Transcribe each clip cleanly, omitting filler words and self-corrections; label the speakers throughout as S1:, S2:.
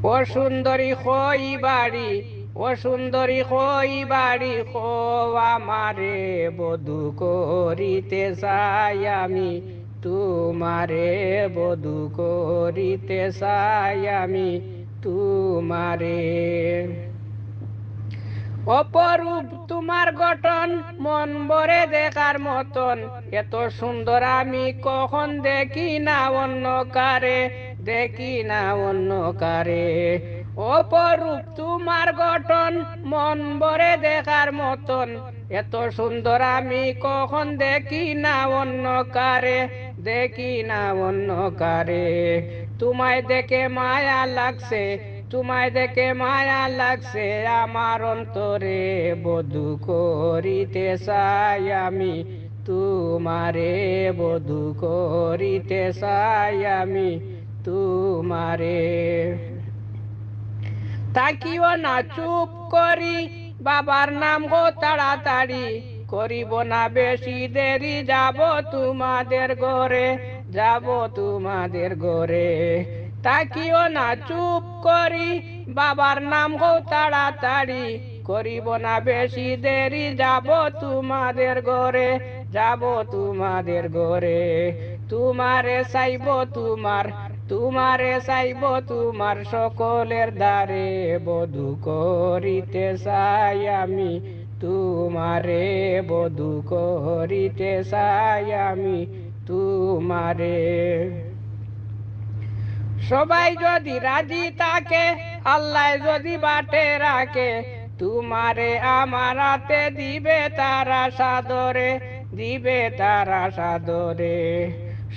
S1: ও সুন্দরী কই বাড়ি, ও সুন্দরী কই বাড়ি, কো আমারে বধূ করিতে চাই আমি, তোমারে বধূ করিতে চাই আমি তোমারে। অপরূপ তোমার গঠন, মন ভরে দেখার মতন, এত সুন্দর আমি কখন দেখি না অন্য কারে, দেখি না অন্য কারে। অপরূপ তোমার গঠন, মন ভরে দেখার মতন, এত সুন্দর আমি কখন দেখি না অন্য কারে, দেখি না অন্য কারে। তোমায় দেখে মায়া লাগছে, তোমায় দেখে মায়া লাগছে আমার অন্তরে, বধূ করিতে চাই আমি তোমারে, বধূ করিতে চাই আমি তোমারে। তাকিও না চুপ করি, বাবার নাম গো তাড়াতাড়ি, করিব না বেশি দেরি, যাব তোমাদের ঘরে, যাব তোমাদের ঘরে। তাকিও না চুপ করি, বাবার নাম গো তাড়াতাড়ি, করিব না বেশি দেরি, যাব তোমাদের ঘরে, যাব তোমাদের ঘরে। তোমারে চাইব তোমার, তোমারে চাইব তোমার সকলের দ্বারে, বধূ করিতে চাই আমি তোমারে, বধূ করিতে চাই আমি তোমারে। সবাই যদি রাজি থাকে, আল্লাহ যদি বাটে রাখে, তোমারে আমার হাতে দিবে তারা সাদরে, দিবে তারা সাদরে।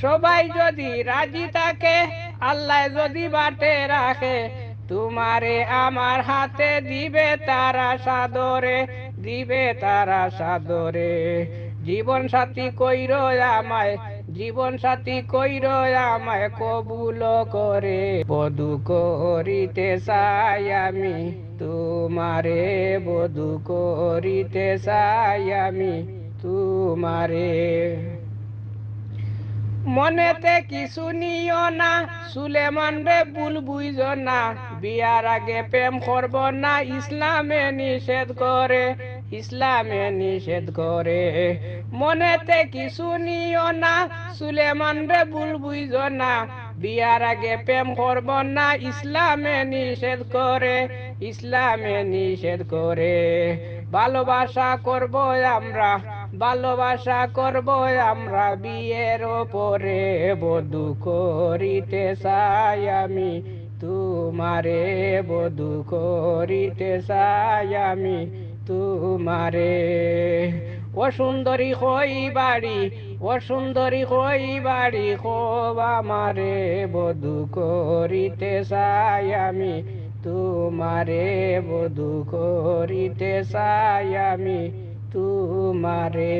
S1: সবাই যদি রাজি থাকে, আল্লাহ যদি বাটে রাখে, তোমারে আমার হাতে দিবে তারা সাদরে, দিবে তারা সাদরে। জীবন সাথী কইর আমায়, জীবন সাথী কইর আমায় কবুল করে, বধূ করিতে চাই আমি তোমারে, বধূ করিতে চাই আমি তোমারে। মনেতে কিছু নিও না, সুলেমান রে ভুল বুঝো না, বিয়ার আগে প্রেম করব না, ইসলামে নিষেধ করে, ইসলামে নিষেধ করে। মনেতে কিছু নিও না, সুলেমান রে ভুল বুঝো না, বিয়ার আগে প্রেম করব না, ইসলামে নিষেধ করে, ইসলামে নিষেধ করে। ভালোবাসা করব আমরা, ভালোবাসা করব আমরা বিয়ের পরে, বধূ করিতে চাই আমি তোমারে, বধূ করিতে চাই আমি তোমারে। ও সুন্দরী কই বাড়ি, ও সুন্দরী কই বাড়ি, খোব আমারে বধূ করিতে চাই আমি তোমারে, বধূ করিতে চাই আমি তোমারে।